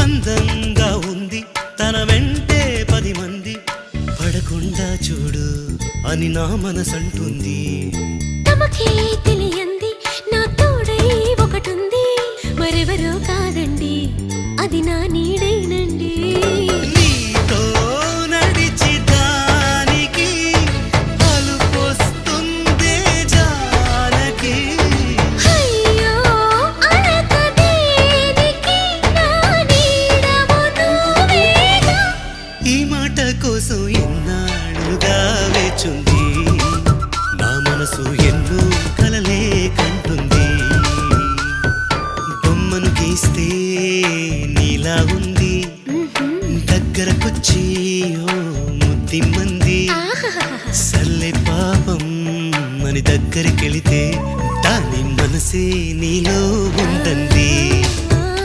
అందంగా ఉంది తన వెంటే 10 మంది పడకుండా చూడు అని నా మనసంటుంది. తమకే తెలియంది నా తోడై ఒకటుంది, మరెవరో కాదండి అది నా నీడేనండి. నీతో నడిచి దానికి అలుపొస్తుందే జానకి. అయ్యో అనక దేనికి నా నీడవు నువ్వేగా. ఈ మాట కోసం ఎన్నాళ్ళుగా వేచుంది నా మనసు, ఎన్నో కలలే కంటుంది. బొమ్మను గీస్తే నీలా ఉంది, దగ్గరకొచ్చి ఓ ముద్దిమ్మంది. సల్లే పాపం అని దగ్గరికెళితే దాని మనసే నీలో ఉందండి.